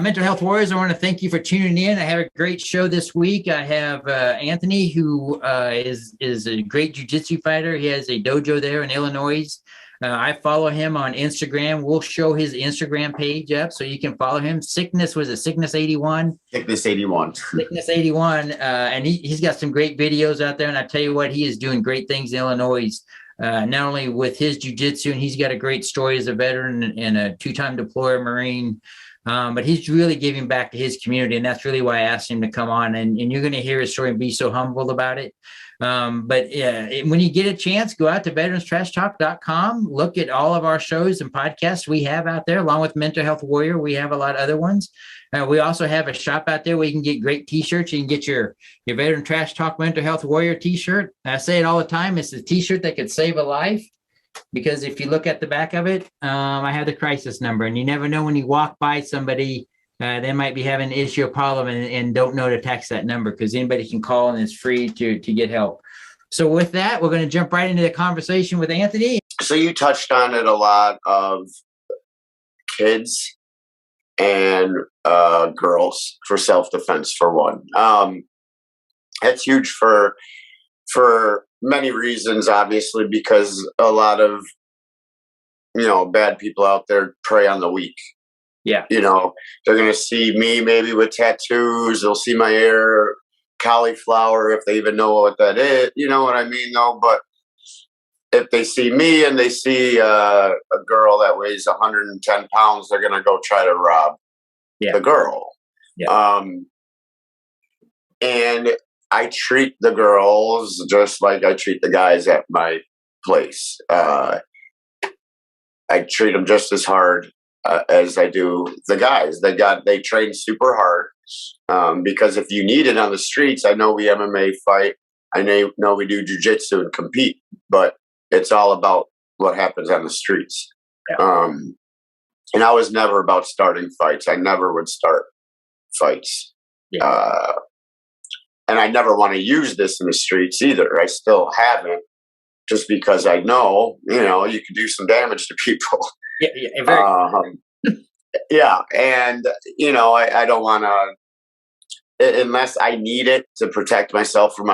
Mental Health Warriors, I want to thank you for tuning in. I have a great show this week. I have Anthony, who is a great jiu-jitsu fighter. He has a dojo there in Illinois. I follow him on Instagram. We'll show his Instagram page up so you can follow him. Sickness 81? Sickness 81. Sickness 81. And he's got some great videos out there. And I tell you what, he is doing great things in Illinois. Not only with his jiu-jitsu, and he's got a great story as a veteran and a two-time deployer Marine, but he's really giving back to his community, and that's really why I asked him to come on, and you're going to hear his story and be so humble about it. But when you get a chance, go out to VeteranTrashTalk.com, look at all of our shows and podcasts we have out there, along with Mental Health Warrior. We have a lot of other ones. We also have a shop out there where you can get great t-shirts. You can get your Veteran Trash Talk Mental Health Warrior t-shirt. I say it all the time. It's the t-shirt that could save a life, because if you look at the back of it, I have the crisis number, and you never know when you walk by somebody, they might be having an issue or problem and don't know to text that number, because anybody can call and it's free to get help. So with that, we're going to jump right into the conversation with Anthony. So you touched on it a lot of kids and girls for self-defense, for one. That's huge for many reasons, obviously, because a lot of, bad people out there prey on the weak. Yeah. They're going to see me maybe with tattoos. They'll see my hair, cauliflower, if they even know what that is. You know what I mean, though? But if they see me and they see a girl that weighs 110 pounds, they're going to go try to rob the girl. Yeah. And I treat the girls just like I treat the guys at my place. I treat them just as hard as I do the guys. They train super hard because if you need it on the streets, I know we MMA fight. I know we do jiu-jitsu and compete, but it's all about what happens on the streets. Yeah. And I was never about starting fights. I never would start fights. Yeah. And I never want to use this in the streets either. I still haven't, just because I know, you can do some damage to people. Yeah. Yeah. And, I don't want to, unless I need it to protect myself from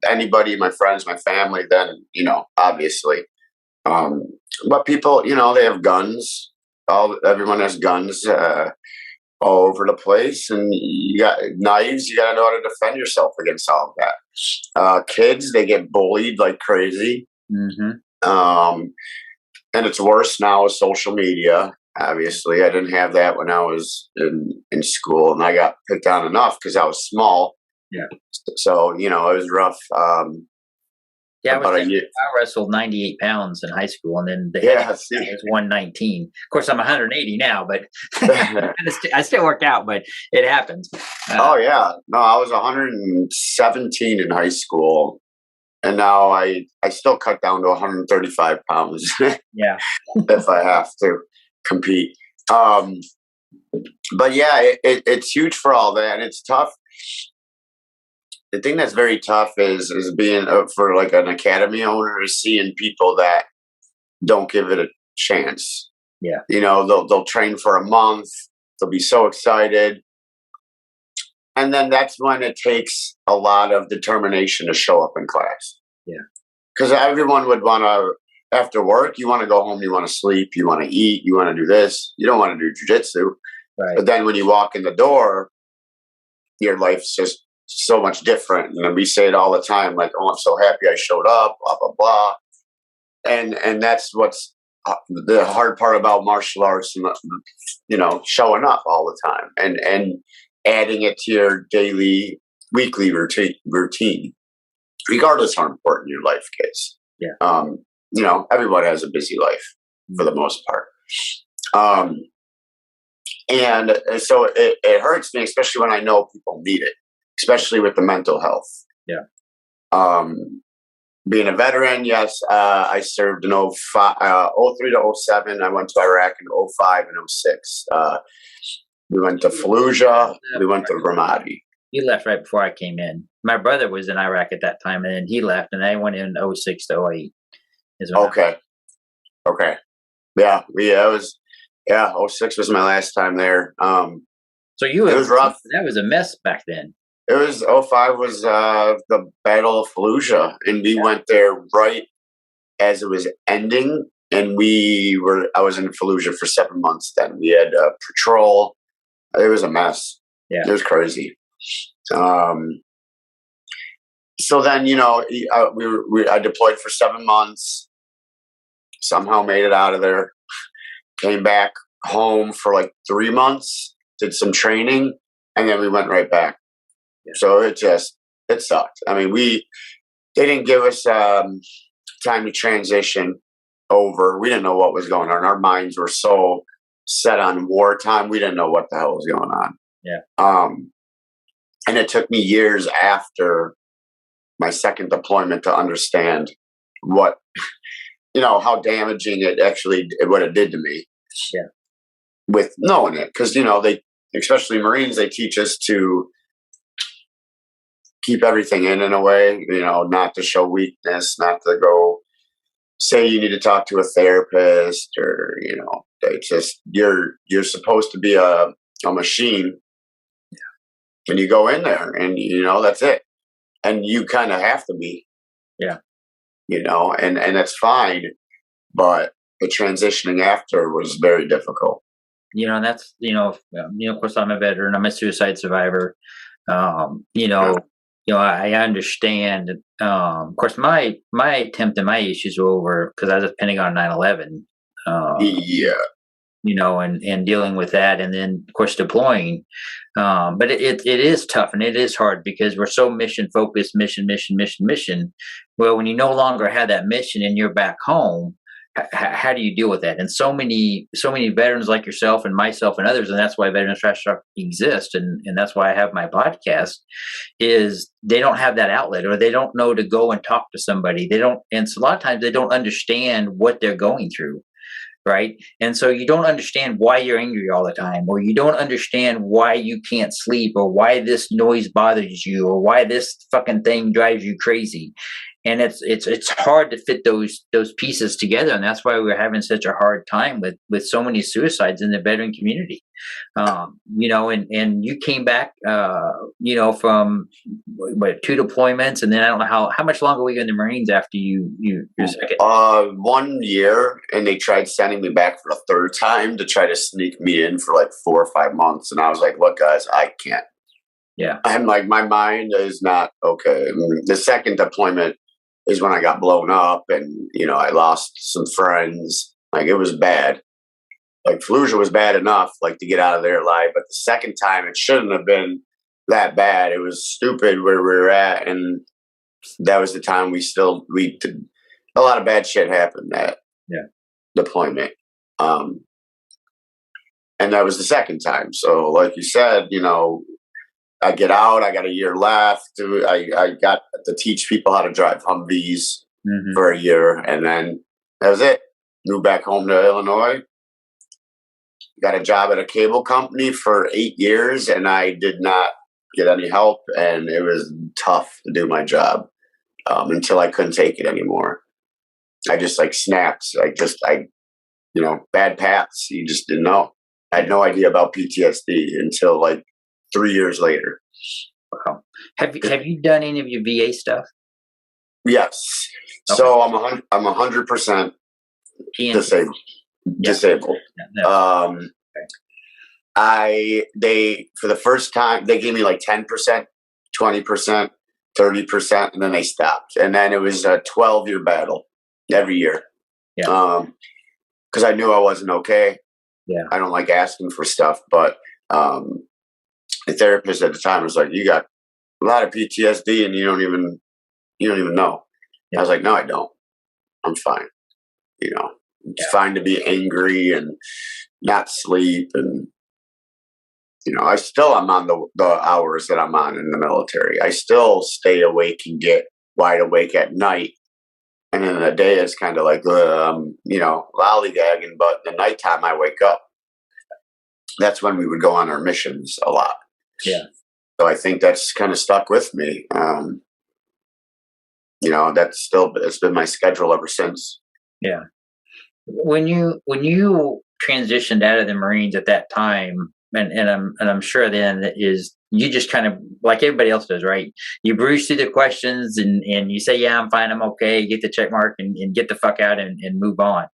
anybody, my friends, my family, then, obviously. But people, they have guns. Everyone has guns. All over the place, and you got knives. You got to know how to defend yourself against all of that. Kids, they get bullied like crazy. Mm-hmm. And it's worse now with social media. Obviously, I didn't have that when I was in school, and I got picked on enough because I was small. Yeah. So it was rough. I wrestled 98 pounds in high school, and then the head was 119. Of course, I'm 180 now, but I still work out, but it happens. Oh, yeah. No, I was 117 in high school, and now I still cut down to 135 pounds. Yeah. If I have to compete. But yeah, it's huge for all that, and it's tough. The thing that's very tough is being for like an academy owner, is seeing people that don't give it a chance. Yeah. They'll train for a month. They'll be so excited. And then that's when it takes a lot of determination to show up in class. Yeah. Because everyone would want to, after work, you want to go home, you want to sleep, you want to eat, you want to do this. You don't want to do jiu-jitsu. Right. But then when you walk in the door, your life's just so much different. We say it all the time, like, oh, I'm so happy I showed up, blah, blah, blah. And that's what's the hard part about martial arts, showing up all the time and adding it to your daily, weekly routine, regardless how important your life gets. Yeah. Everyone has a busy life for the most part. And so it hurts me, especially when I know people need it, especially with the mental health. Yeah. Being a veteran, yes, I served in 03 to 07. I went to Iraq in 05 and 06. We went to Fallujah. We went to Ramadi. He left right before I came in. My brother was in Iraq at that time, and then he left, and I went in 06 to 08. Okay. Yeah, 06 was my last time there. So you It was rough. that was a mess back then. It was '05 was the Battle of Fallujah, and we went there right as it was ending. And I was in Fallujah for 7 months. Then we had patrol. It was a mess. Yeah, it was crazy. So then, I deployed for 7 months. Somehow made it out of there. Came back home for like 3 months. Did some training, and then we went right back. Yeah. So it sucked. I mean, they didn't give us time to transition over. We didn't know what was going on. Our minds were so set on wartime. We didn't know what the hell was going on. Yeah. And it took me years after my second deployment to understand what, how damaging what it did to me. Yeah. With knowing it. Because, especially Marines, they teach us to keep everything in a way, not to show weakness, not to go say you need to talk to a therapist, or, it's just, you're supposed to be a machine. Yeah. And you go in there and, that's it. And you kind of have to be. Yeah. And that's fine. But the transitioning after was very difficult. That's, of course I'm a veteran, I'm a suicide survivor. I understand. Of course, my attempt and my issues were over because I was at Pentagon 9/11. Yeah. And dealing with that, and then of course deploying. But it is tough and it is hard because we're so mission focused, mission. Well, when you no longer have that mission and you're back home, how do you deal with that? And so many veterans like yourself and myself and others, and that's why Veterans Trash Talk exists, and that's why I have my podcast, is they don't have that outlet, or they don't know to go and talk to somebody. And so a lot of times they don't understand what they're going through. Right. And so you don't understand why you're angry all the time, or you don't understand why you can't sleep, or why this noise bothers you, or why this fucking thing drives you crazy. And it's hard to fit those pieces together. And that's why we're having such a hard time with so many suicides in the veteran community. And you came back, from 2 deployments. And then I don't know how much longer were you in the Marines after your second? 1 year, and they tried sending me back for a third time to try to sneak me in for like 4 or 5 months. And I was like, look, guys, I can't. Yeah. I'm like, my mind is not okay. I mean, the second deployment is when I got blown up, and, I lost some friends. Like, it was bad. Like, Fallujah was bad enough, like, to get out of there alive. But the second time, it shouldn't have been that bad. It was stupid where we were at. And that was the time we did a lot of bad shit happened that deployment. And that was the second time. So, like you said, I get out, I got a year left. I got to teach people how to drive Humvees for a year. And then that was it. Moved back home to Illinois. Got a job at a cable company for 8 years, and I did not get any help. And it was tough to do my job until I couldn't take it anymore. I just snapped. Bad paths. You just didn't know. I had no idea about PTSD until 3 years later. Wow. Have you done any of your VA stuff? Yes. Okay. So I'm 100% disabled. Disabled. Yeah. For the first time they gave me 10%, 20%, 30%, and then they stopped. And then it was a 12-year battle every year. Yeah. Because I knew I wasn't okay. Yeah. I don't like asking for stuff, but the therapist at the time was like, you got a lot of PTSD and you don't even know. Yeah. I was like, no, I don't. I'm fine. It's fine to be angry and not sleep. And, I still am on the hours that I'm on in the military. I still stay awake and get wide awake at night. And in the day, it's kind of lollygagging. But the nighttime, I wake up. That's when we would go on our missions a lot. Yeah. So I think that's kind of stuck with me. It's been my schedule ever since. Yeah. When you transitioned out of the Marines at that time, I'm sure then that is you just kind of like everybody else does, right? You breeze through the questions and you say, yeah, I'm fine, I'm okay, get the check mark and get the fuck out and move on.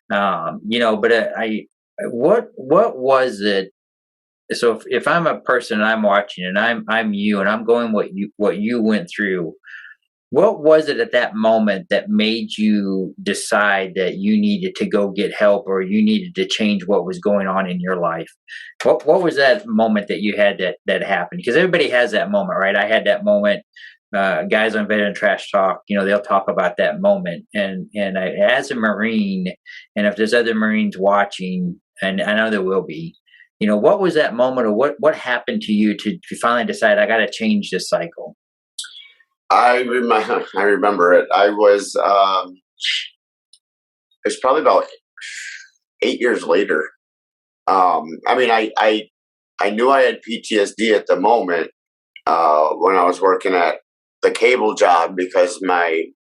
But what was it? So if I'm a person and I'm watching and I'm you and I'm going what you went through, what was it at that moment that made you decide that you needed to go get help or you needed to change what was going on in your life? What was that moment that you had that happened? Because everybody has that moment, right? I had that moment. Guys on Veteran Trash Talk, they'll talk about that moment. As a Marine, and if there's other Marines watching, and I know there will be, what was that moment, or what happened to you to finally decide I got to change this cycle? I remember it. It's probably about 8 years later. I knew I had PTSD at the moment when I was working at the cable job because I'm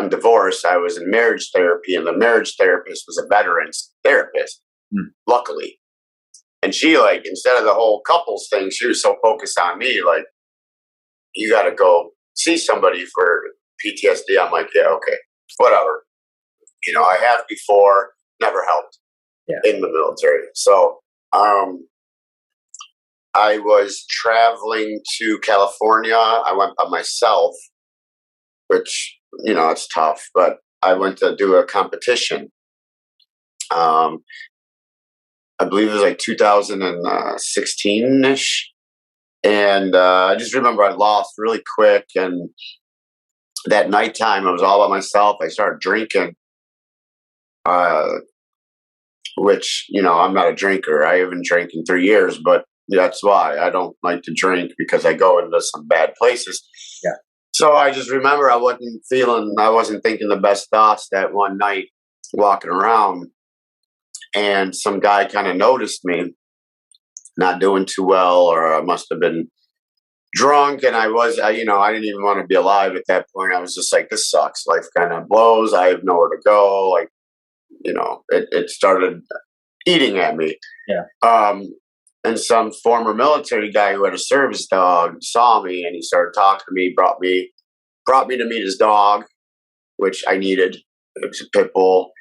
divorced. I was in marriage therapy, and the marriage therapist was a veterans therapist, luckily. And she, like, instead of the whole couples thing, she was so focused on me, like, you got to go see somebody for PTSD. I'm like, yeah, okay, whatever. I have before, never helped in the military. So I was traveling to California. I went by myself, which, it's tough, but I went to do a competition. I believe it was like 2016-ish. And I just remember I lost really quick. And that nighttime, I was all by myself. I started drinking, which, I'm not a drinker. I haven't drank in 3 years, but that's why I don't like to drink, because I go into some bad places. Yeah. So I just remember I wasn't thinking the best thoughts that one night walking around, and some guy kind of noticed me not doing too well, or I must have been drunk, and I didn't even want to be alive at that point. I was just like, this sucks. Life kind of blows. I have nowhere to go. Like, it started eating at me. Yeah. And some former military guy who had a service dog saw me, and he started talking to me, brought me to meet his dog, which I needed. It was a pit bull.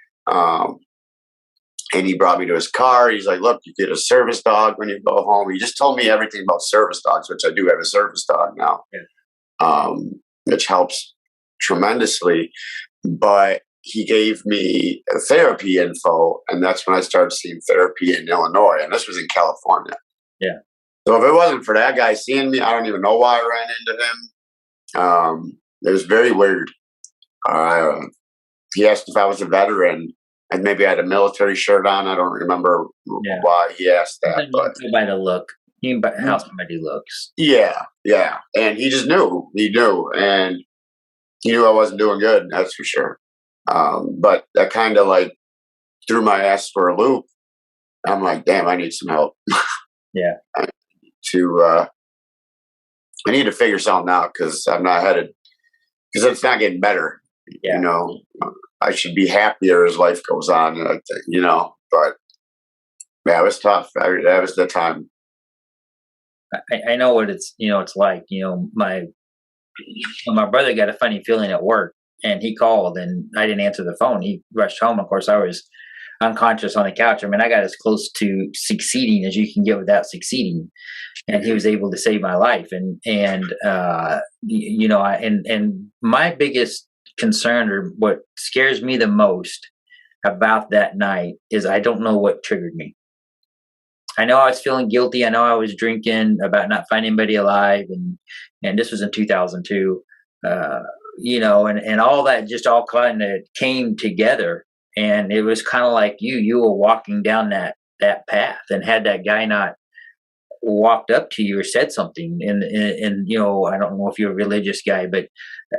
And he brought me to his car. He's like, look, you get a service dog when you go home. He just told me everything about service dogs, which I do have a service dog now, which helps tremendously. But he gave me a therapy info, and that's when I started seeing therapy in Illinois, and this was in California. Yeah. So if it wasn't for that guy seeing me, I don't even know why I ran into him. It was very weird. He asked if I was a veteran, and maybe I had a military shirt on. I don't remember why he asked that. But by the look, how somebody looks. Yeah. And he just knew. He knew. And he knew I wasn't doing good, that's for sure. But that kind of like threw my ass for a loop. I'm like, damn, I need some help. Yeah. I need to figure something out, because I'm not headed, because it's not getting better. Yeah. I should be happier as life goes on, but yeah, it was tough. That was the time. I know what it's like. My brother got a funny feeling at work, and he called, and I didn't answer the phone. He rushed home. Of course, I was unconscious on the couch. I mean, I got as close to succeeding as you can get without succeeding, and he was able to save my life. And my biggest concern, or what scares me the most about that night, is I don't know what triggered me. I know I was feeling guilty. I know I was drinking about not finding anybody alive, and this was in 2002. And all that just all kind of came together, and it was kind of like you were walking down that path, and had that guy not walked up to you or said something, and I don't know if you're a religious guy, but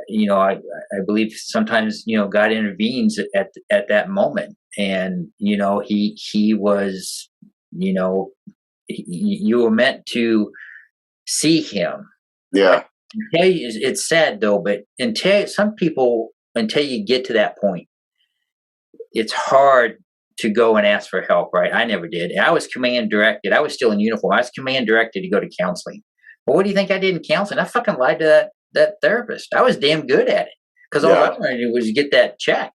I believe sometimes God intervenes at that moment, and he was you were meant to see him. Yeah. It's sad though, but until you get to that point, it's hard to go and ask for help, right? I never did. And I was command directed. I was still in uniform. I was command directed to go to counseling. Well, what do you think I did in counseling? I fucking lied to that therapist. I was damn good at it because all I wanted to do was get that check.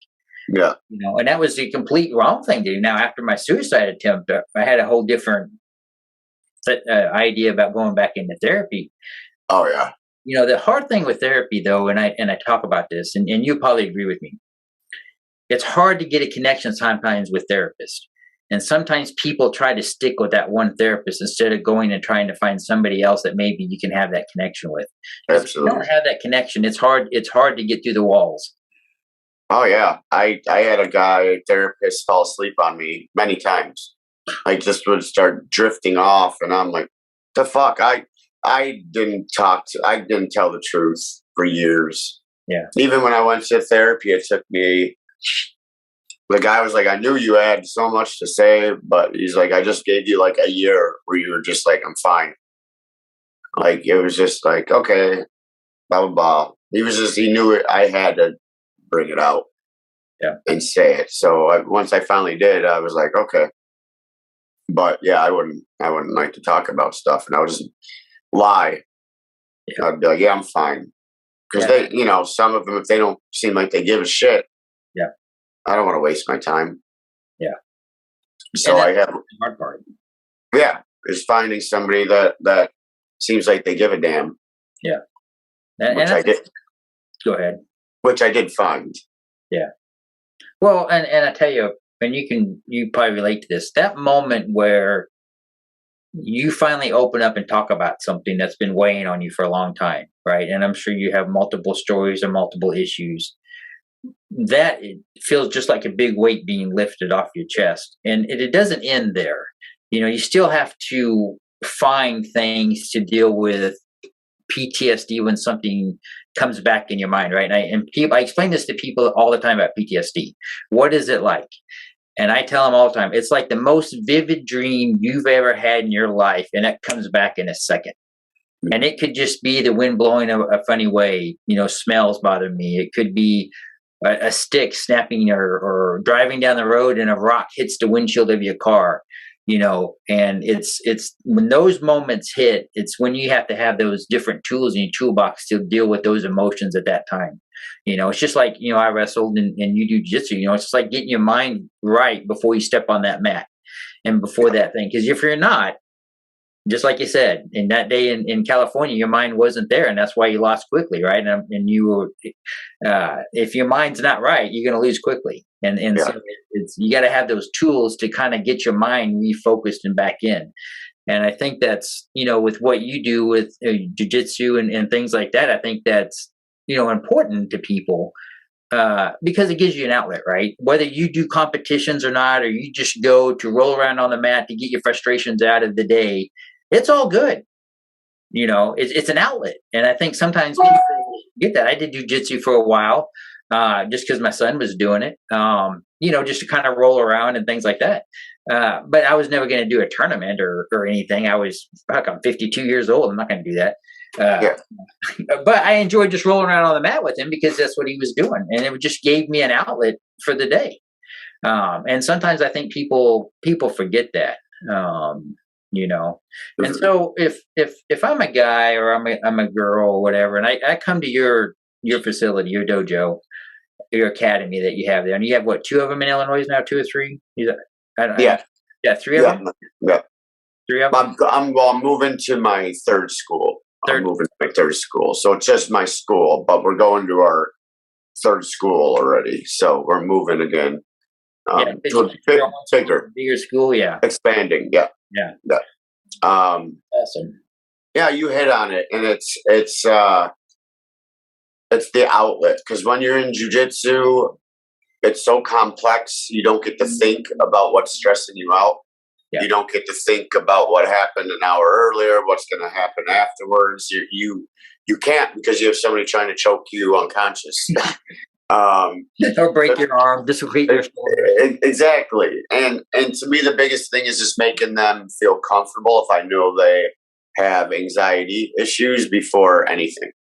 Yeah. And that was the complete wrong thing to do. Now, after my suicide attempt, I had a whole different idea about going back into therapy. Oh yeah. The hard thing with therapy, though, and I talk about this, and you probably agree with me. It's hard to get a connection sometimes with therapists. And sometimes people try to stick with that one therapist instead of going and trying to find somebody else that maybe you can have that connection with. Absolutely. If you don't have that connection, it's hard to get through the walls. Oh yeah. I had a therapist fall asleep on me many times. I just would start drifting off and I'm like, the fuck? I didn't tell the truth for years. Yeah. Even when I went to therapy, it took me. The guy was like, I knew you had so much to say, but he's like, I just gave you like a year where you were just like, I'm fine. Like, it was just like, okay, blah, blah, blah. He knew it. I had to bring it out and say it. So once I finally did, I was like, okay. But yeah, I wouldn't like to talk about stuff. And I would just lie. Yeah. I'd be like, yeah, I'm fine. Because they, some of them, if they don't seem like they give a shit, I don't want to waste my time. Yeah. So I have the hard part. Yeah, is finding somebody that seems like they give a damn. Yeah. Which I did. Go ahead. Which I did find. Yeah. Well, and I tell you, and you probably relate to this, that moment where you finally open up and talk about something that's been weighing on you for a long time, right? And I'm sure you have multiple stories or multiple issues. That it feels just like a big weight being lifted off your chest. And it doesn't end there. You still have to find things to deal with PTSD when something comes back in your mind, right? And I explain this to people all the time about PTSD. What is it like? And I tell them all the time, it's like the most vivid dream you've ever had in your life, and it comes back in a second. And it could just be the wind blowing a funny way. Smells bother me. It could be a stick snapping or driving down the road and a rock hits the windshield of your car, and it's when those moments hit, it's when you have to have those different tools in your toolbox to deal with those emotions at that time. It's just like, I wrestled and you do jiu-jitsu, it's just like getting your mind right before you step on that mat and before that thing. Because if you're not, just like you said, in that day in California, your mind wasn't there, and that's why you lost quickly, right? And you were, if your mind's not right, you're going to lose quickly. And so you got to have those tools to kind of get your mind refocused and back in. And I think that's, with what you do with jiu-jitsu and things like that, I think that's, important to people because it gives you an outlet, right? Whether you do competitions or not, or you just go to roll around on the mat to get your frustrations out of the day, it's all good. It's an outlet. And I think sometimes people get that. I did jiu-jitsu for a while, just because my son was doing it, just to kind of roll around and things like that. But I was never going to do a tournament or anything. I'm 52 years old. I'm not going to do that. But I enjoyed just rolling around on the mat with him because that's what he was doing. And it just gave me an outlet for the day. And sometimes I think people forget that. And so if I'm a guy or I'm a girl or whatever, and I come to your facility, your dojo, your academy that you have there, and you have what, 2 of them in Illinois now, 2 or 3? 3 of them. Yeah, 3 of them. I'm moving to my third school. I'm moving to my third school, so it's just my school, but we're going to our third school already, so we're moving again. Bigger school, expanding, awesome. Yeah, you hit on it, and it's the outlet, because when you're in jiu-jitsu, it's so complex. You don't get to think about what's stressing you out. You don't get to think about what happened an hour earlier, what's going to happen afterwards. You can't, because you have somebody trying to choke you unconscious. Or break your arm, dislocate your shoulder. Exactly. And to me, the biggest thing is just making them feel comfortable. If I know they have anxiety issues before anything,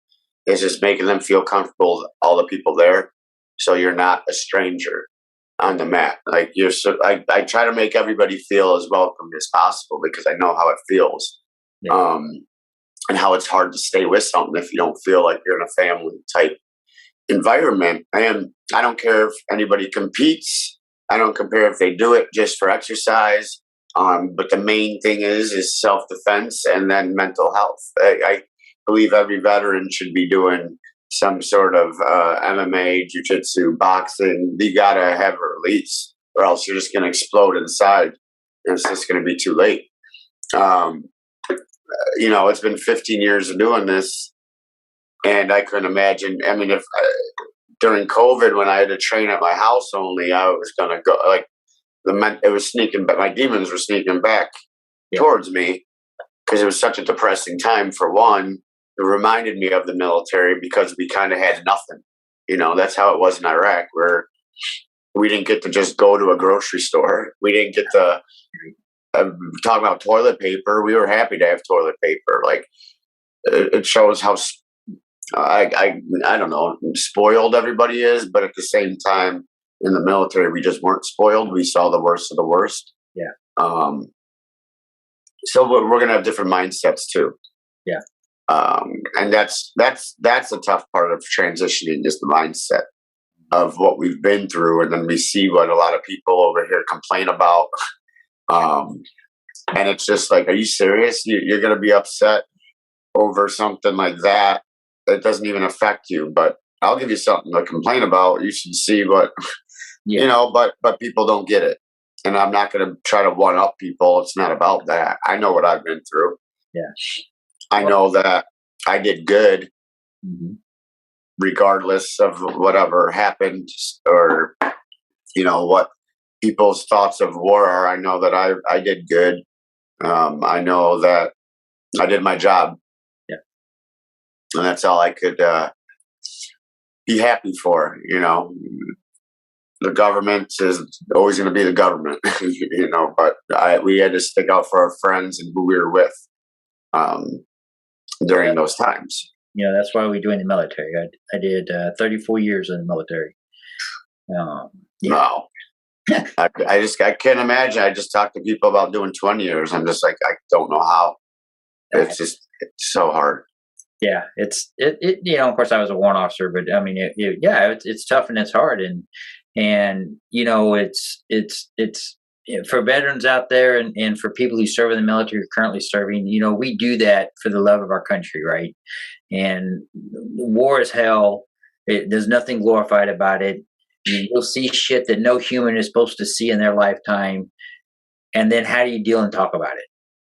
it's just making them feel comfortable, all the people there, so you're not a stranger. on the mat. Like I try to make everybody feel as welcome as possible because I know how it feels. Yeah. And how it's hard to stay with something if you don't feel like you're in a family type environment. And I don't care if anybody competes. I don't care if they do it just for exercise. But the main thing is self-defense and then mental health. I believe every veteran should be doing some sort of MMA, jiu-jitsu, boxing. You gotta have a release, or else you're just gonna explode inside, and it's just gonna be too late. It's been 15 years of doing this, and I couldn't imagine. I mean, if during COVID, when I had to train at my house only, I was gonna go like it was sneaking, but my demons were sneaking back towards me because it was such a depressing time. For one, it reminded me of the military because we kind of had nothing. That's how it was in Iraq, where we didn't get to just go to a grocery store. We didn't get to talk about toilet paper. We were happy to have toilet paper. Like it shows how I don't know, spoiled everybody is, but at the same time, in the military, we just weren't spoiled. We saw the worst of the worst. Yeah. So we're gonna have different mindsets too. Yeah. And that's a tough part of transitioning, is the mindset of what we've been through, and then we see what a lot of people over here complain about. And it's just like, are you serious? You're gonna be upset over something like that? That doesn't even affect you, but I'll give you something to complain about. You should see what. But people don't get it. And I'm not going to try to one up people. It's not about that. I know what I've been through. Yeah. I know that I did good, regardless of whatever happened, or, what people's thoughts of war are. I know that I did good. I know that I did my job. Yeah. And that's all I could be happy for, The government is always going to be the government, but we had to stick out for our friends and who we were with during those times. That's why we joined the military. I did 34 years in the military. No, I can't imagine. I just talked to people about doing 20 years. I'm just like, I don't know how. It's so hard. Yeah, of course I was a warrant officer, but I mean, it's tough and it's hard. And it's for veterans out there, and for people who serve in the military, currently serving, we do that for the love of our country, right? And war is hell. There's nothing glorified about it. You'll see shit that no human is supposed to see in their lifetime. And then how do you deal and talk about it?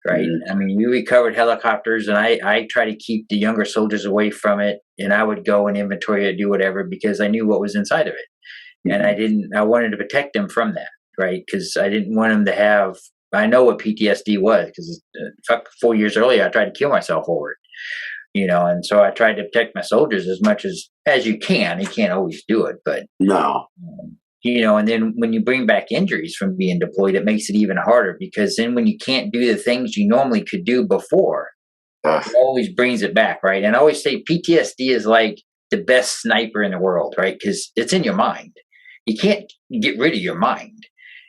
Right. I mean, we recovered helicopters, and I try to keep the younger soldiers away from it. And I would go and inventory it, do whatever, because I knew what was inside of it. And I wanted to protect them from that. Right. Because I didn't want them to have, I know what PTSD was, because 4 years earlier, I tried to kill myself over it, and so I tried to protect my soldiers as much as you can. You can't always do it, but no. And then when you bring back injuries from being deployed, it makes it even harder, because then when you can't do the things you normally could do before, it always brings it back, right? And I always say PTSD is like the best sniper in the world, right? Because it's in your mind. You can't get rid of your mind.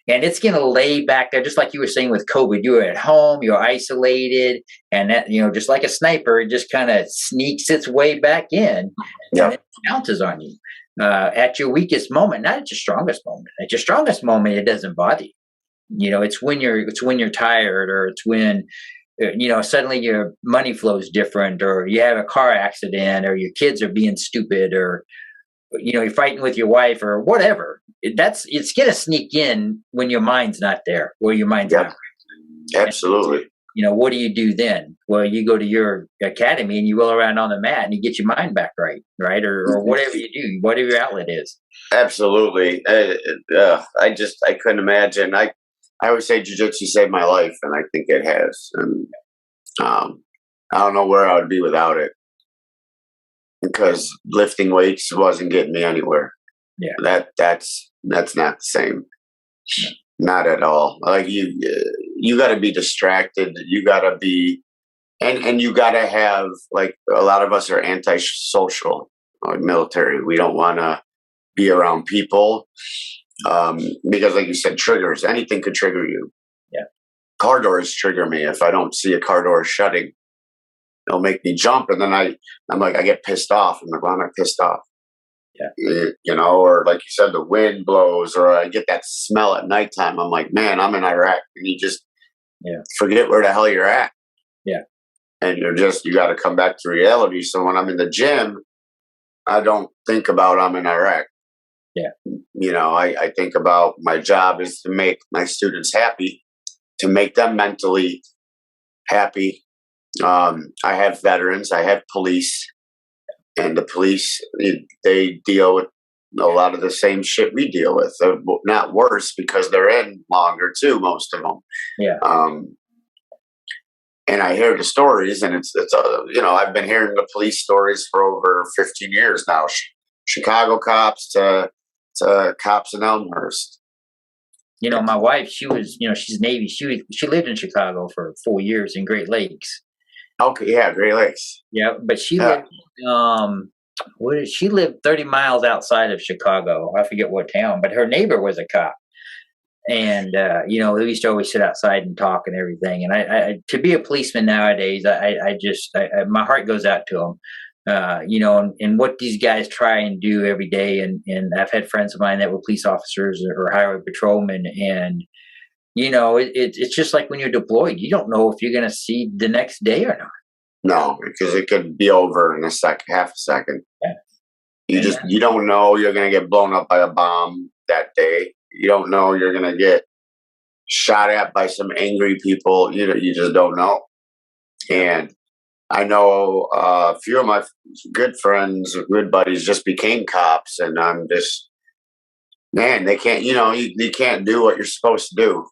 And it's going to lay back there, just like you were saying with COVID. You were at home, you're isolated, and that, just like a sniper, it just kind of sneaks its way back in and it pounces on you. At your weakest moment, not at your strongest moment. At your strongest moment, it doesn't bother you. It's when you're tired, or it's when suddenly your money flows different, or you have a car accident, or your kids are being stupid, or you're fighting with your wife, or whatever. It's gonna sneak in when your mind's not there, or your mind's not. Absolutely. What do you do then? Well, you go to your academy and you roll around on the mat and you get your mind back right? Or whatever you do, whatever your outlet is. Absolutely. I couldn't imagine. I always say jiu-jitsu saved my life, and I think it has. And I don't know where I would be without it, because lifting weights wasn't getting me anywhere. Yeah, that's not the same. Yeah. Not at all. Like you got to be distracted. You got to be, and you got to have, like, a lot of us are antisocial, military. We don't want to be around people. Because like you said, triggers, anything could trigger you. Yeah. Car doors trigger me. If I don't see a car door shutting, it'll make me jump. And then I'm like, I get pissed off. I'm like, why am I pissed off? Yeah. You know, or like you said, the wind blows, or I get that smell at nighttime. I'm like, man, I'm in Iraq. And you just forget where the hell you're at. Yeah. And you got to come back to reality. So when I'm in the gym, I don't think about I'm in Iraq. Yeah. You know, I think about my job is to make my students happy, to make them mentally happy. I have veterans, I have police, and the police, they deal with a lot of the same shit we deal with, not worse because they're in longer too, most of them. Yeah. And I hear the stories, and it's you know, I've been hearing the police stories for over 15 years now. Chicago cops to cops in Elmhurst. You know, my wife, she was, you know, she's Navy. She lived in Chicago for 4 years in Great Lakes. Okay, yeah, Great Lakes. Yeah, but she lived, she lived 30 miles outside of Chicago. I forget what town, but her neighbor was a cop. And, you know, we used to always sit outside and talk and everything. And I to be a policeman nowadays, my heart goes out to them. You know, and what these guys try and do every day. And I've had friends of mine that were police officers or highway patrolmen. And, you know, it's just like when you're deployed, you don't know if you're going to see the next day or not. No, because it could be over in half a second. Yeah. You don't know you're going to get blown up by a bomb that day. You don't know you're going to get shot at by some angry people. You just don't know. And I know a few of my good friends, good buddies, just became cops, and I'm just, man, they can't. You know, you can't do what you're supposed to do,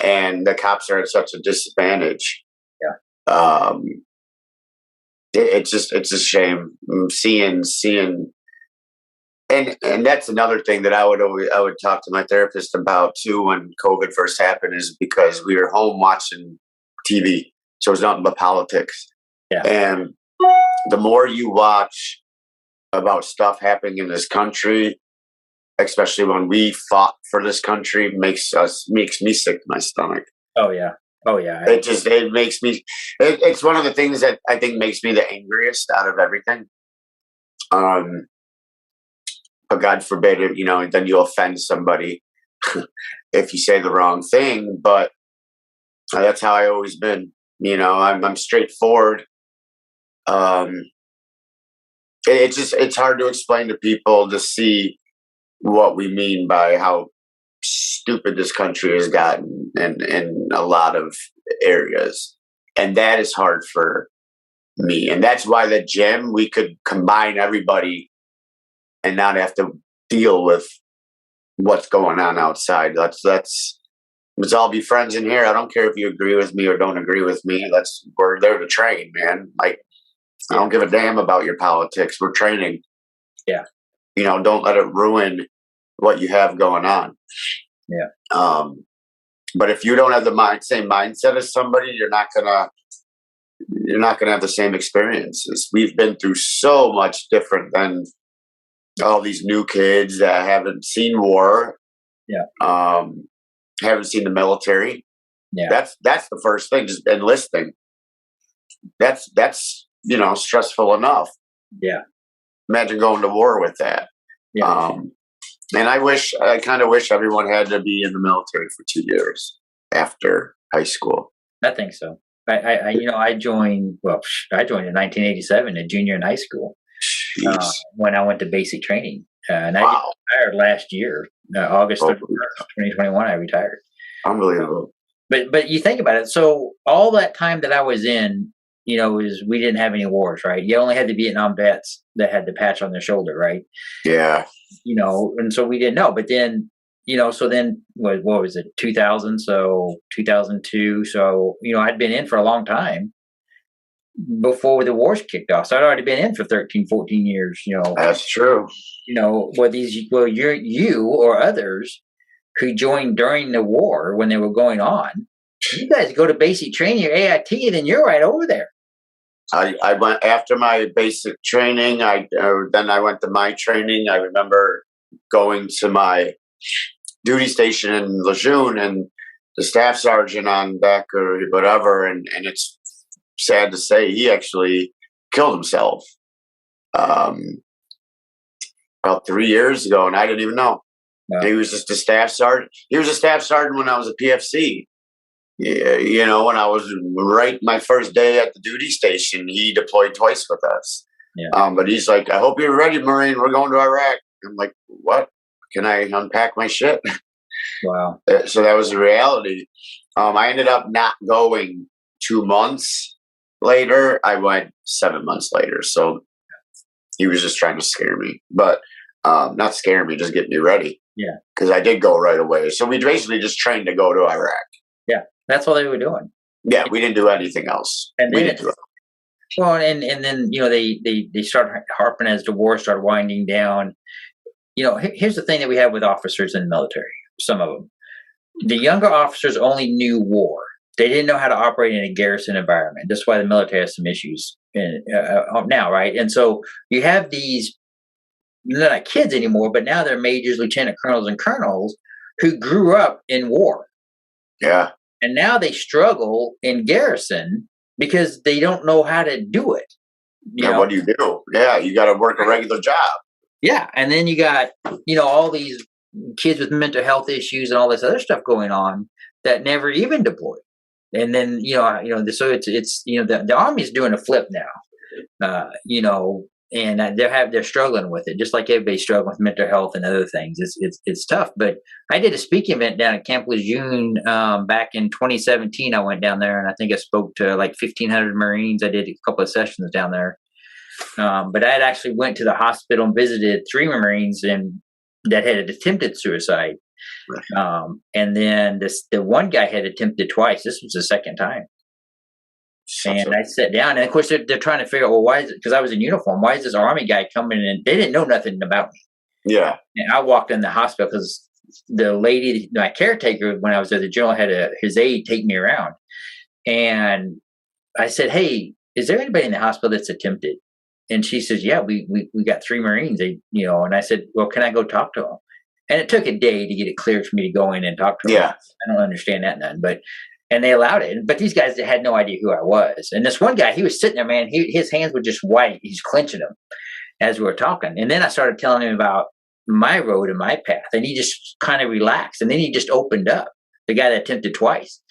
and the cops are at such a disadvantage. Yeah. It's a shame seeing, and that's another thing that I would talk to my therapist about too when COVID first happened, is because we were home watching TV. So it's nothing but politics. Yeah. And the more you watch about stuff happening in this country, especially when we fought for this country, makes me sick to my stomach. Oh yeah. Oh yeah. It makes me, it's one of the things that I think makes me the angriest out of everything. But God forbid, you know, then you offend somebody if you say the wrong thing. But that's how I always been. You know, I'm straightforward. It's hard to explain to people to see what we mean by how stupid this country has gotten in a lot of areas, and that is hard for me. And that's why the gym, we could combine everybody and not have to deal with what's going on outside. Let's all be friends in here. I don't care if you agree with me or don't agree with me. We're there to train, man. Like, I don't give a damn about your politics. We're training. Yeah. You know, don't let it ruin what you have going on. Yeah. But if you don't have the same mindset as somebody, you're not gonna have the same experiences. We've been through so much different than all these new kids that haven't seen war. Yeah. Haven't seen the military. Yeah. That's the first thing, just enlisting. That's you know, stressful enough. Yeah. Imagine going to war with that. Yeah. And I kind of wish everyone had to be in the military for 2 years after high school. I think so. I joined in 1987, a junior in high school, when I went to basic training. And I retired last year, August 31st, 2021, I retired. Unbelievable. But you think about it. So all that time that I was in, you know, we didn't have any wars, right? You only had the Vietnam vets that had the patch on their shoulder, right? Yeah. You know, and so we didn't know. But then, you know, so then what was it, 2000? So 2002. So, you know, I'd been in for a long time before the wars kicked off. So I'd already been in for 13, 14 years, you know. That's true. You know, you or others who joined during the war when they were going on, you guys go to basic training, your AIT, and then you're right over there. I went after my basic training. Then I went to my training. I remember going to my duty station in Lejeune, and the staff sergeant on deck or whatever, and it's sad to say he actually killed himself about 3 years ago, and I didn't even know. Wow. He was just a staff sergeant. He was a staff sergeant when I was a PFC. Yeah, when I was my first day at the duty station, he deployed twice with us. Yeah. But he's like, "I hope you're ready, Marine. We're going to Iraq." I'm like, "What? Can I unpack my shit?" Wow. So that was the reality. I ended up not going 2 months later. I went 7 months later. So he was just trying to scare me, but not scare me, just get me ready. Yeah. Because I did go right away. So we basically just trained to go to Iraq. Yeah. That's all they were doing. Yeah. We didn't do anything else. And we then didn't do it. well, and then, they start harping as the war started winding down. Here's the thing that we have with officers in the military, some of them. The younger officers only knew war. They didn't know how to operate in a garrison environment. That's why the military has some issues now, right? And so you have these, they're not kids anymore, but now they're majors, lieutenant colonels, and colonels who grew up in war. Yeah. And now they struggle in garrison because they don't know how to do it. What do you do? Yeah, you got to work a regular job. Yeah. And then you got, all these kids with mental health issues and all this other stuff going on that never even deployed. And then, so it's the Army's doing a flip now, and they're struggling with it, just like everybody's struggling with mental health and other things. It's tough. But I did a speaking event down at Camp Lejeune back in 2017. I went down there, and I think I spoke to like 1,500 Marines. I did a couple of sessions down there. But I had actually went to the hospital and visited 3 Marines that had attempted suicide. And then the one guy had attempted twice. This was the second time. And I sat down, and of course they're trying to figure out, well, why is it? Because I was in uniform. Why is this Army guy coming in? They didn't know nothing about me. Yeah. And I walked in the hospital because the lady, my caretaker, when I was there, the general had his aide take me around, and I said, "Hey, is there anybody in the hospital that's attempted?" And she says, "Yeah, we got 3 Marines." And I said, "Well, can I go talk to them?" And it took a day to get it cleared for me to go in and talk to them. Yeah. I don't understand that none, and they allowed it. But these guys had no idea who I was. And this one guy, he was sitting there, man, his hands were just white. He's clenching them as we were talking. And then I started telling him about my road and my path. And he just kind of relaxed. And then he just opened up, the guy that attempted twice.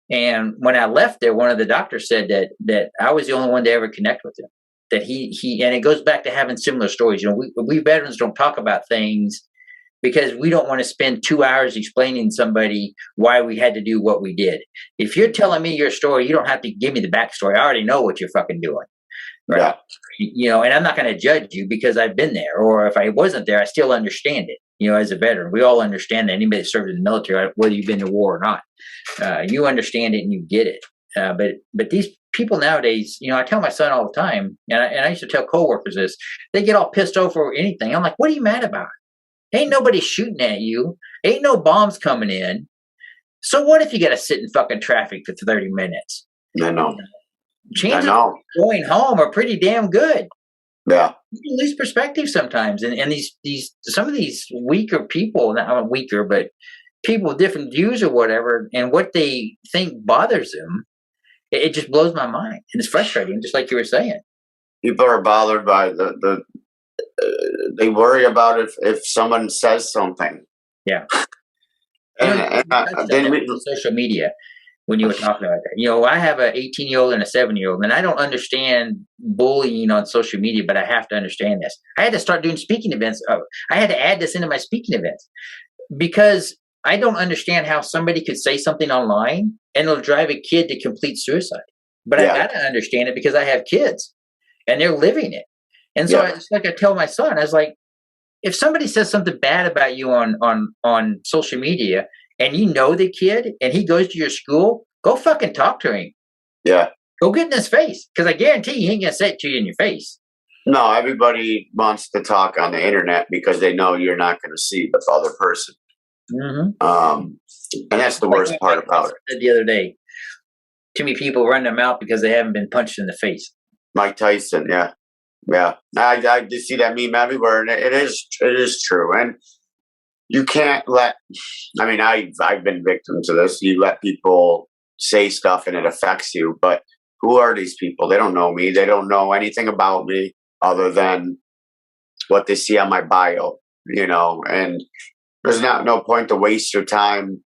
And when I left there, one of the doctors said that I was the only one to ever connect with him. That he and it goes back to having similar stories. We veterans don't talk about things because we don't want to spend 2 hours explaining to somebody why we had to do what we did. If you're telling me your story, you don't have to give me the backstory. I already know what you're fucking doing. Right. Yeah. And I'm not going to judge you because I've been there, or if I wasn't there, I still understand it. As a veteran, we all understand that. Anybody that served in the military, whether you've been to war or not, you understand it and you get it. But these people nowadays, I tell my son all the time, and I used to tell coworkers this, they get all pissed off over anything. I'm like, what are you mad about? Ain't nobody shooting at you. Ain't no bombs coming in. So what if you got to sit in fucking traffic for 30 minutes? I know. Chances of going home are pretty damn good. Yeah. You lose perspective sometimes. And these some of these weaker people, not weaker, but people with different views or whatever, and what they think bothers them, it just blows my mind. And it's frustrating, just like you were saying. People are bothered by they worry about if someone says something. Yeah. And social media, when you were talking about that, I have a 18-year-old and a 7-year-old, and I don't understand bullying on social media, but I have to understand this. I had to start doing speaking events. I had to add this into my speaking events because I don't understand how somebody could say something online and it'll drive a kid to complete suicide. But I got to understand it because I have kids and they're living it. And so it's like I tell my son, I was like, if somebody says something bad about you on social media and you know the kid and he goes to your school, go fucking talk to him. Yeah. Go get in his face. Because I guarantee he ain't going to say it to you in your face. No, everybody wants to talk on the internet because they know you're not going to see the other person. Mm-hmm. And that's the worst part about it. The other day, too many people run their mouth because they haven't been punched in the face. Mike Tyson, yeah. I just see that meme everywhere, and it is true. And you can't let, I mean, I've been victim to this. You let people say stuff and it affects you, but who are these people? They don't know me. They don't know anything about me other than what they see on my bio, and there's no point to waste your time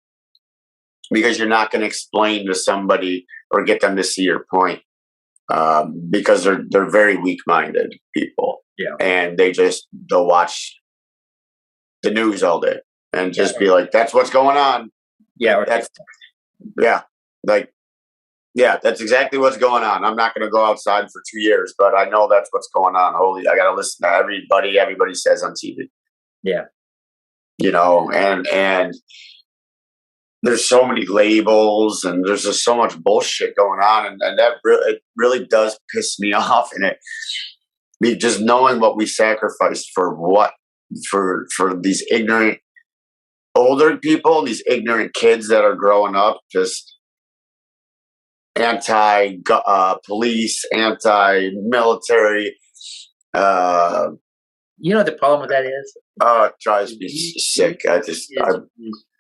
because you're not going to explain to somebody or get them to see your point, because they're very weak-minded people. Yeah. And they'll watch the news all day and just be like, that's what's going on. Yeah. That's exactly what's going on. I'm not going to go outside for 2 years, but I know that's what's going on. I got to listen to everybody says on TV. Yeah. And there's so many labels and there's just so much bullshit going on. And that it really does piss me off. And just knowing what we sacrificed for these ignorant older people, these ignorant kids that are growing up, just anti-police, anti-military. The problem with that is? It drives me sick. I'm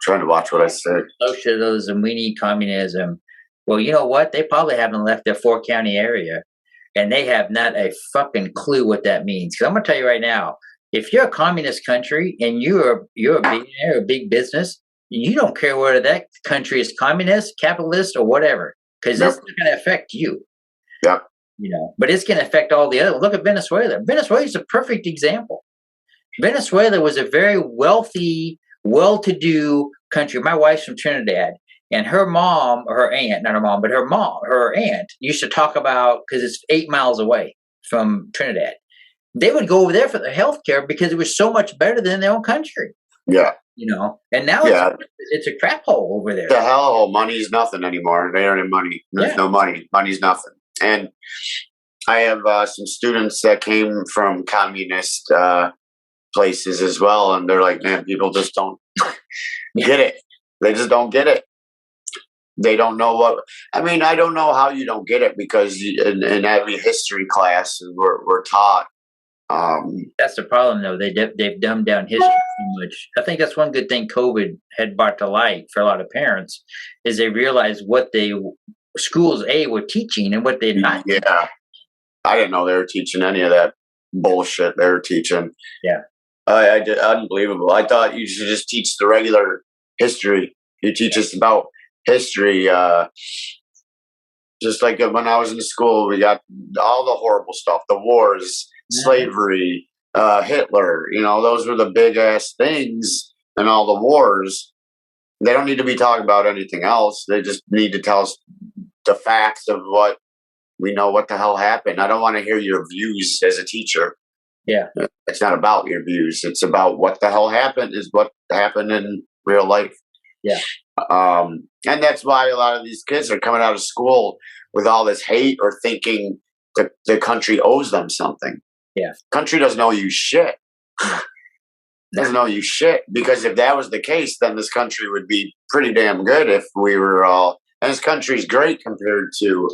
trying to watch what I say. Socialism, we need communism. Well, you know what? They probably haven't left their 4-county area, and they have not a fucking clue what that means. Because I'm going to tell you right now, if you're a communist country and you're a billionaire, a big business, you don't care whether that country is communist, capitalist, or whatever, because it's not going to affect you. Yep. But it's going to affect all the other. Look at Venezuela. Venezuela is a perfect example. Venezuela was a very wealthy, well-to-do country. My wife's from Trinidad, and her mom, or her aunt, not her mom, but her aunt used to talk about, because it's 8 miles away from Trinidad, they would go over there for the health care because it was so much better than their own country. Yeah. And now it's a crap hole over there. The hell, money's nothing anymore. They aren't in money. There's no money. Money's nothing. And I have some students that came from communist places as well, and they're like, man, people just don't get it. They just don't get it. They don't know what. I mean, I don't know how you don't get it, because in every history class we're taught. That's the problem, though. They've dumbed down history too much. I think that's one good thing COVID had brought to light for a lot of parents, is they realized what schools were teaching and what they're not. Yeah, I didn't know they were teaching any of that bullshit they were teaching. Yeah, I did, unbelievable. I thought you should just teach the regular history. You teach us about history. Just like when I was in school, we got all the horrible stuff, the wars, slavery, Hitler. Those were the big ass things, and all the wars. They don't need to be talking about anything else. They just need to tell us the facts of what we know, what the hell happened. I don't want to hear your views as a teacher. Yeah. It's not about your views. It's about what the hell happened, is what happened in real life. Yeah. And that's why a lot of these kids are coming out of school with all this hate, or thinking the country owes them something. Yeah. Country doesn't owe you shit. Doesn't owe you shit, because if that was the case, then this country would be pretty damn good if we were all. And this country's great compared to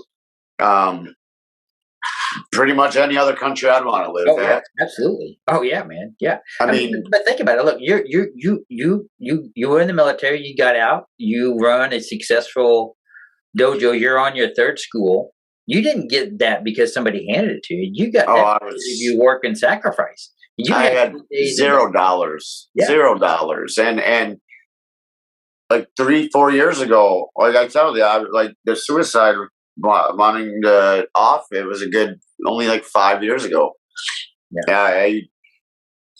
pretty much any other country I'd want to live in. Yeah, absolutely. Oh yeah, man. Yeah. I mean, but think about it. Look, you were in the military. You got out. You run a successful dojo. You're on your 3rd school. You didn't get that because somebody handed it to you. You got that because you work and sacrifice. I had $0, $0, and like 3-4 years ago, like I told you, like the suicide wanting to off. It was only like 5 years ago. Yeah,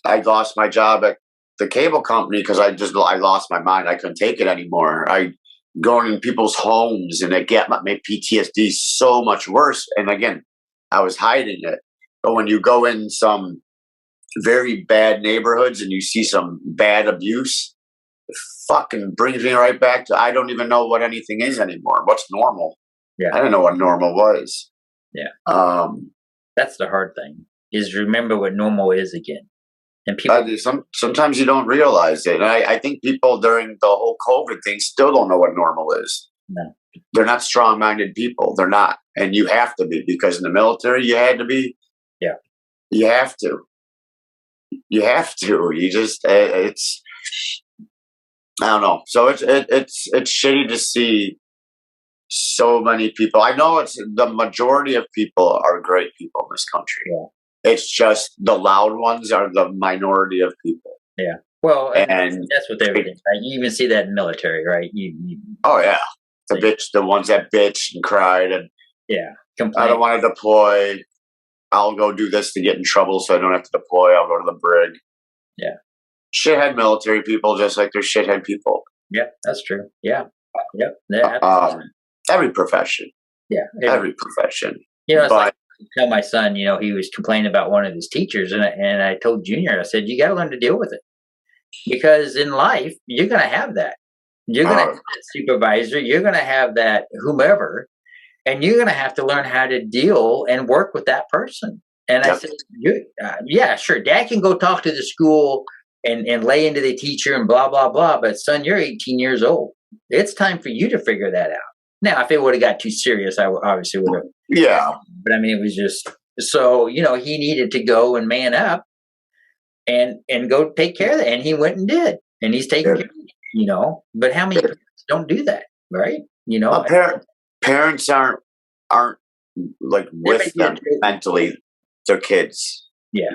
I lost my job at the cable company because I lost my mind. I couldn't take it anymore. Going in people's homes, and it made PTSD so much worse. And again, I was hiding it. But when you go in some very bad neighborhoods and you see some bad abuse, it fucking brings me right back to, I don't even know what anything is anymore. What's normal? Yeah. I didn't know what normal was. Yeah. That's the hard thing, is remember what normal is again. And people, sometimes you don't realize it. And I think people during the whole COVID thing still don't know what normal is. No. They're not strong-minded people. They're not. And you have to be, because in the military you had to be. Yeah. You have to. You have to. You just, it's, I don't know. So it's shitty to see so many people. I know it's the majority of people are great people in this country. Yeah. It's just the loud ones are the minority of people. Yeah. Well, and that's with everything, right? You even see that in military, right? Oh yeah, the ones that bitched and cried and complain. I don't want to deploy. I'll go do this to get in trouble so I don't have to deploy. I'll go to the brig. Yeah. Shithead military people, just like they're shithead people. Yeah, that's true. Yeah. Yep. Every profession. Yeah. Every profession. It's like I tell my son, he was complaining about one of his teachers, and I told Junior, I said, you got to learn to deal with it, because in life you're going to have that. You're going to have that supervisor. You're going to have that whomever, and you're going to have to learn how to deal and work with that person. And I said, yeah, sure, Dad can go talk to the school and lay into the teacher and blah, blah, blah. But son, you're 18 years old. It's time for you to figure that out. Now, if it would have got too serious, I obviously would have. Yeah. But I mean, it was just, so, he needed to go and man up and go take care of it. And he went and did. And he's taking care of it, But how many parents don't do that, right? Parents aren't like with them mentally, their kids. Yeah.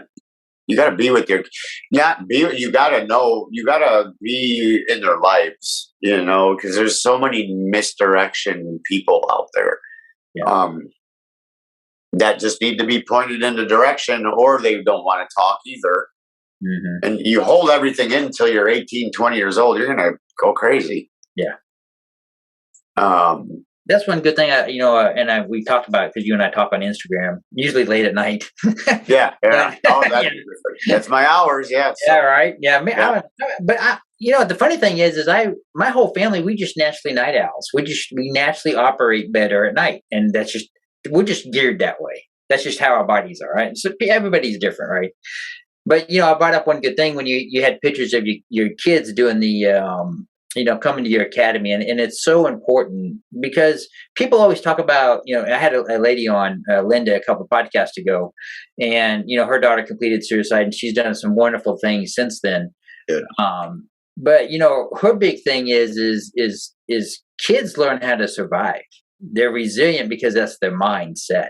You got to be with you got to know, you got to be in their lives, because there's so many misdirection people out there that just need to be pointed in the direction, or they don't want to talk either. Mm-hmm. And you hold everything in until you're 18, 20 years old, you're going to go crazy. Yeah. That's one good thing, we talked about, because you and I talk on Instagram, usually late at night. Yeah. Oh, that's my hours. Yeah. So. Yeah. Right. Yeah. But the funny thing is my whole family, we just naturally night owls. We naturally operate better at night, and we're just geared that way. That's just how our bodies are, right? So everybody's different, right? But I brought up one good thing when you had pictures of your kids doing the coming to your academy, and it's so important, because people always talk about, I had a lady on, Linda, a couple of podcasts ago, and her daughter completed suicide, and she's done some wonderful things since then. Good. But her big thing is kids learn how to survive. They're resilient because that's their mindset.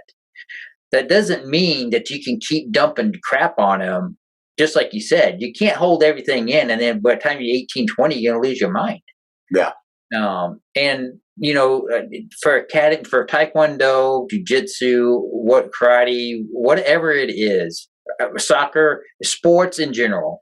That doesn't mean that you can keep dumping crap on them. Just like you said, you can't hold everything in, and then by the time you're 18, 20, you're going to lose your mind. Yeah. And, for Taekwondo, Jiu-Jitsu, karate, whatever it is, soccer, sports in general,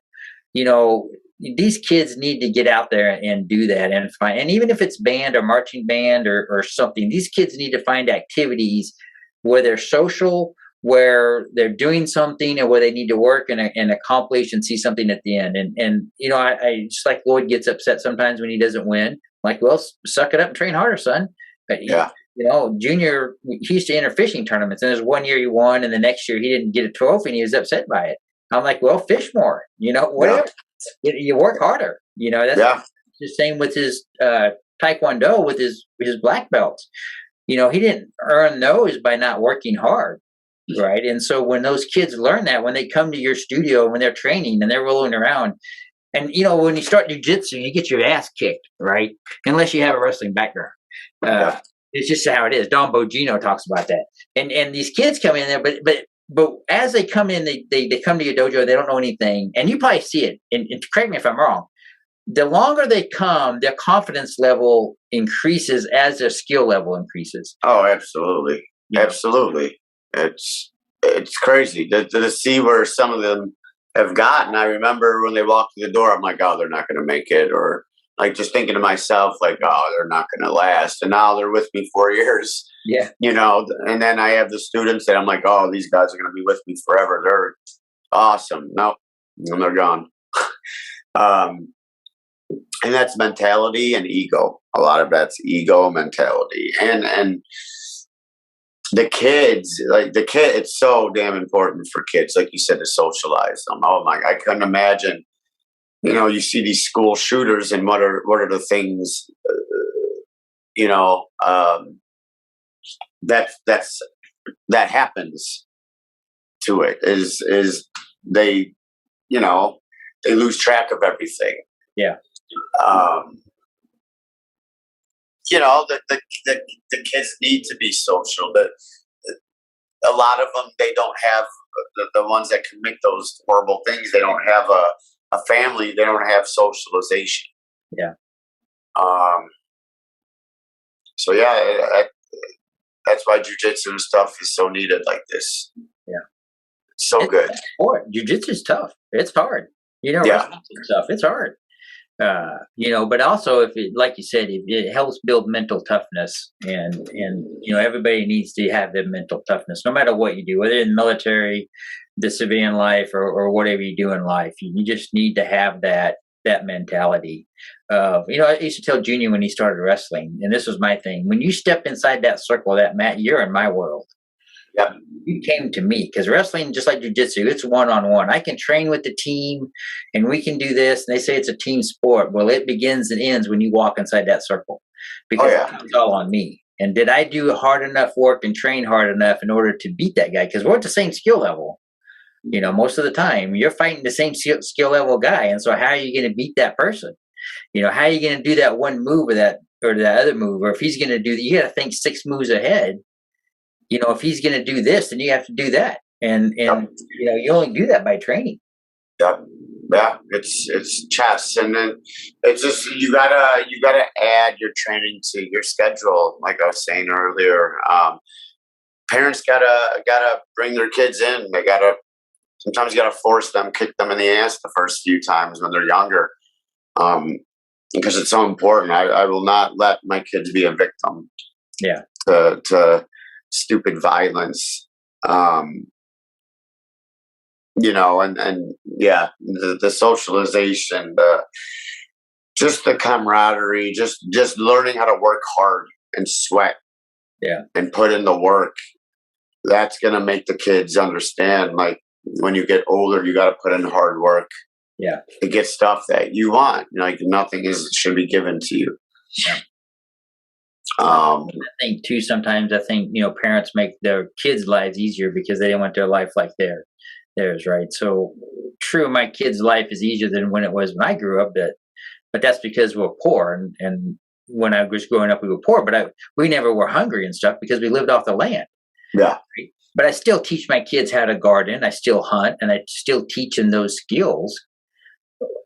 these kids need to get out there and do that and find, and even if it's band or marching band or something, these kids need to find activities where they're social, where they're doing something, and where they need to work and accomplish and see something at the end. And I just, like Lloyd gets upset sometimes when he doesn't win. Like, well, suck it up and train harder, son. But Junior, he used to enter fishing tournaments, and there's one year he won, and the next year he didn't get a trophy, and he was upset by it. I'm like, well, fish more, whatever. You work harder, that's the same with his Taekwondo, with his black belts. He didn't earn those by not working hard. Right. And so when those kids learn that, when they come to your studio, when they're training and they're rolling around, and, when you start jiu-jitsu, you get your ass kicked, right? Unless you have a wrestling background. It's just how it is. Don Bogino talks about that. And these kids come in there, but as they come in, they come to your dojo, they don't know anything. And you probably see it. And correct me if I'm wrong. The longer they come, their confidence level increases as their skill level increases. Oh, absolutely. Absolutely. It's crazy to see where some of them have gotten. I remember when they walked through the door, I'm like, oh, they're not going to make it. Or like just thinking to myself, like, oh, they're not going to last. And now they're with me 4 years. Yeah. And then I have the students that I'm like, oh, these guys are going to be with me forever. They're awesome. Nope. And they're gone. And that's mentality and ego. A lot of that's ego mentality. And the kids, it's so damn important for kids, like you said, to socialize them. Oh my, I couldn't imagine, you see these school shooters, and what are the things, that happens to it is they lose track of everything. Yeah. Um, you know, the kids need to be social. A lot of them, they don't have the ones that commit those horrible things. They don't have a family. They don't have socialization. Yeah. So yeah, that's why jujitsu and stuff is so needed like this. Yeah. It's so good. Jiu-Jitsu is tough. It's hard. You know, Yeah. stuff. It's hard. You know, but also if it, like you said, it helps build mental toughness, and you know, everybody needs to have that mental toughness, no matter what you do, whether in the military, the civilian life, or whatever you do in life. You just need to have that mentality. You know, I used to tell Junior when he started wrestling, and this was my thing: when you step inside that circle, that mat, you're in my world. Yep. You came to me, because wrestling, just like jiu-jitsu, it's one-on-one. I can train with the team and we can do this. And they say it's a team sport. Well, it begins and ends when you walk inside that circle, because it's all on me. And did I do hard enough work and train hard enough in order to beat that guy? Because we're at the same skill level. You know, most of the time you're fighting the same skill level guy. And so how are you going to beat that person? You know, how are you going to do that one move or that other move? Or if he's going to do that, you got to think 6 moves ahead. You know, if he's going to do this, then you have to do that. And you know, you only do that by training. Yeah, it's chess, and then it's just you gotta add your training to your schedule. Like I was saying earlier, parents gotta bring their kids in. Sometimes you gotta force them, kick them in the ass the first few times when they're younger, because it's so important. I will not let my kids be a victim. Yeah. To stupid violence. You know, and yeah, the socialization, just the camaraderie, just learning how to work hard and sweat, and put in the work. That's gonna make the kids understand, like, when you get older, you got to put in hard work, to get stuff that you want. Like, nothing should be given to you. I think too, sometimes I think, you know, parents make their kids' lives easier because they don't want their life like theirs, right? So true, my kid's life is easier than when it was when I grew up, but that's because we're poor, and when I was growing up we were poor, but we never were hungry and stuff because we lived off the land. Yeah. Right? But I still teach my kids how to garden, I still hunt, and I still teach them those skills,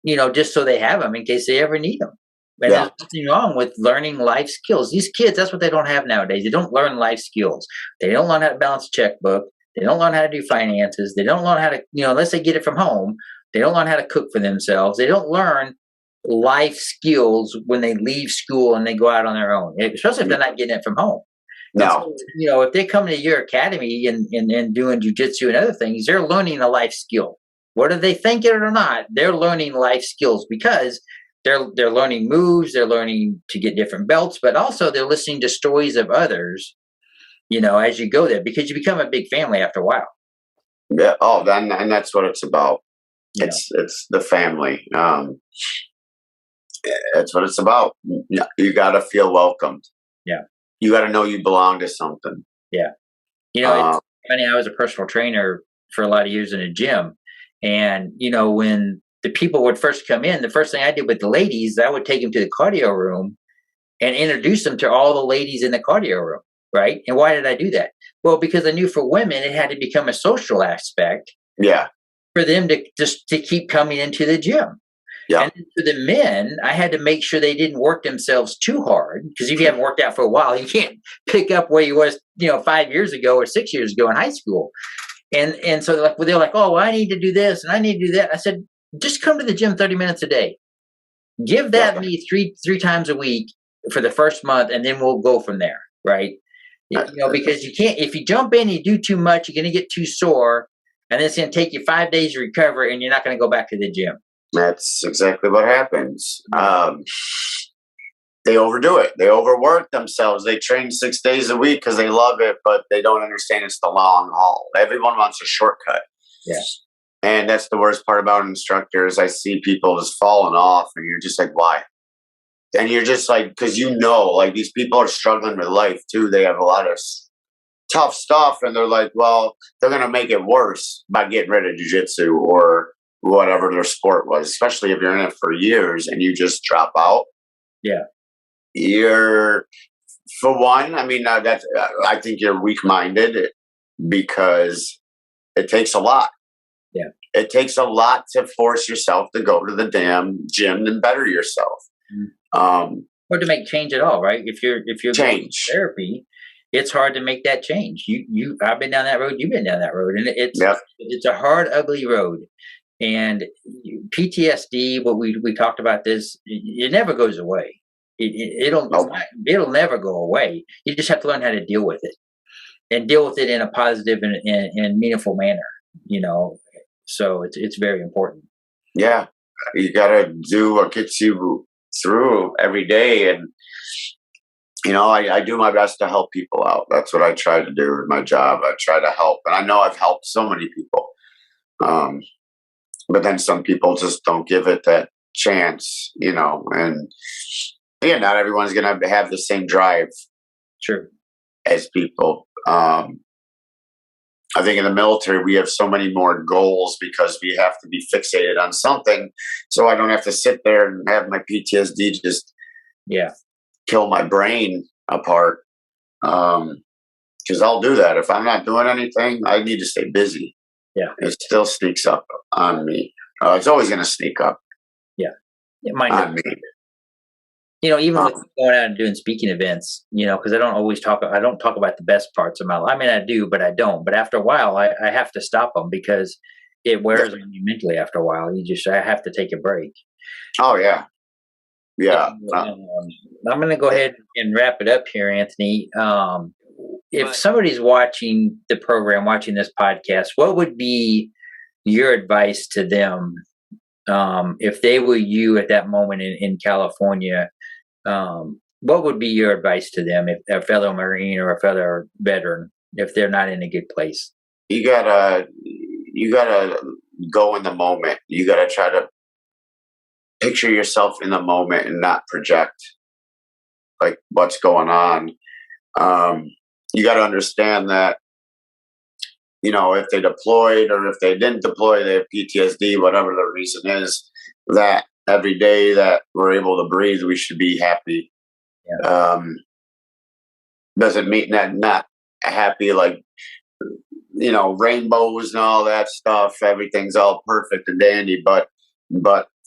you know, just so they have them in case they ever need them. And there's nothing wrong with learning life skills. These kids, that's what they don't have nowadays. They don't learn life skills. They don't learn how to balance a checkbook. They don't learn how to do finances. They don't learn how to, you know, unless they get it from home, they don't learn how to cook for themselves. They don't learn life skills when they leave school and they go out on their own, especially if they're not getting it from home. No. So, you know, if they come to your academy and doing jiu-jitsu and other things, they're learning a life skill. Whether they think it or not, they're learning life skills, because they're learning moves, they're learning to get different belts, but also they're listening to stories of others, you know, as you go there, because you become a big family after a while. Yeah. Oh, then, and that's what it's about. It's the family. That's what it's about. You got to feel welcomed. Yeah. You got to know you belong to something. Yeah. You know, it's funny, I was a personal trainer for a lot of years in a gym. And, you know, when the people would first come in, the first thing I did with the ladies, I would take them to the cardio room and introduce them to all the ladies in the cardio room, right? And why did I do that? Well, because I knew for women, it had to become a social aspect. Yeah. For them to keep coming into the gym. Yeah. And for the men, I had to make sure they didn't work themselves too hard, because if you haven't worked out for a while, you can't pick up where you was, you know, 5 years ago or 6 years ago in high school. And so they're like, oh, well, I need to do this and I need to do that. I said, just come to the gym 30 minutes a day. Give that me three times a week for the first month, and then we'll go from there, right? You know, because you can't, if you jump in, you do too much, you're going to get too sore, and it's going to take you 5 days to recover, and you're not going to go back to the gym. That's exactly what happens. They overdo it. They overwork themselves. They train 6 days a week because they love it, but they don't understand it's the long haul. Everyone wants a shortcut. Yeah. And that's the worst part about instructors. I see people just falling off, and you're just like, why? And you're just like, because you know, like, these people are struggling with life too. They have a lot of tough stuff, and they're like, well, they're going to make it worse by getting rid of jiu-jitsu, or whatever their sport was, especially if you're in it for years and you just drop out. Yeah. You're, for one, I mean, I think you're weak-minded because it takes a lot. Yeah. It takes a lot to force yourself to go to the damn gym and better yourself. Or to make change at all, right? If you're going to therapy, it's hard to make that change. I've been down that road. You've been down that road, and it's a hard, ugly road. And PTSD, what we talked about this, it never goes away. It'll never go away. You just have to learn how to deal with it, and deal with it in a positive and meaningful manner. You know, so it's very important. Yeah, you got to do what gets you through every day, and you know, I do my best to help people out. That's what I try to do with my job. I try to help, and I know I've helped so many people. But then some people just don't give it that chance, you know, and yeah, not everyone's going to have the same drive. Sure. As people. I think in the military, we have so many more goals because we have to be fixated on something. So I don't have to sit there and have my PTSD just kill my brain apart. Because I'll do that. If I'm not doing anything, I need to stay busy. Yeah. It still sneaks up on me. It's always going to sneak up. Yeah. It might on me. You know, even with going out and doing speaking events, you know, because I don't talk about the best parts of my life. I mean, I do, but I don't. But after a while, I have to stop them because it wears on you mentally after a while. I have to take a break. Oh, yeah. Yeah. I'm going to go ahead and wrap it up here, Anthony. If somebody's watching the program, watching this podcast, what would be your advice to them if they were you at that moment in California? What would be your advice to them, if a fellow Marine or a fellow veteran, if they're not in a good place? You gotta go in the moment. You gotta try to picture yourself in the moment and not project like what's going on. You got to understand that, you know, if they deployed or if they didn't deploy, they have PTSD, whatever the reason is, that every day that we're able to breathe, we should be happy. Yeah. Doesn't mean that not happy, like, you know, rainbows and all that stuff. Everything's all perfect and dandy. But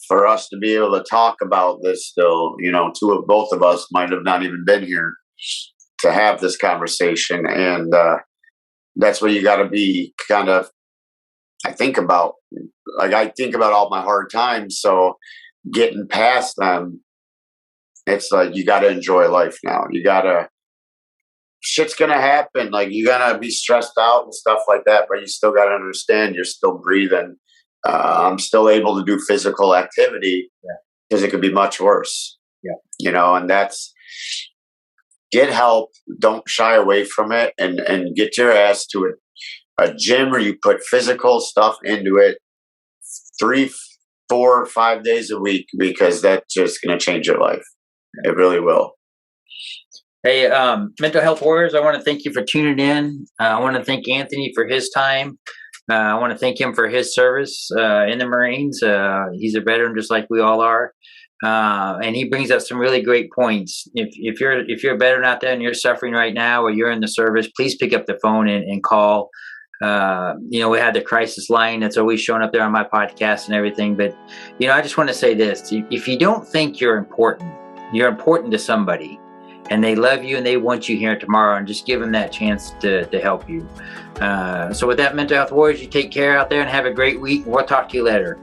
for us to be able to talk about this still, you know, both of us might have not even been here to have this conversation. And that's what you got to be kind of, I think about all my hard times. So getting past them, it's like, you got to enjoy life now. Shit's going to happen. Like, you're going to be stressed out and stuff like that, but you still got to understand you're still breathing. I'm still able to do physical activity because it could be much worse. Yeah. You know, and get help. Don't shy away from it, and get your ass to a gym where you put physical stuff into it 3, 4, 5 days a week, because that's just going to change your life. It really will. Hey, Mental Health Warriors, I want to thank you for tuning in. I want to thank Anthony for his time. I want to thank him for his service in the Marines. He's a veteran just like we all are. And he brings up some really great points. If you're a veteran out there and you're suffering right now, or you're in the service, please pick up the phone and call. You know, we had the crisis line that's always shown up there on my podcast and everything. But, you know, I just want to say this. If you don't think you're important to somebody, and they love you and they want you here tomorrow, and just give them that chance to help you. So with that, Mental Health Warriors, you take care out there and have a great week. We'll talk to you later.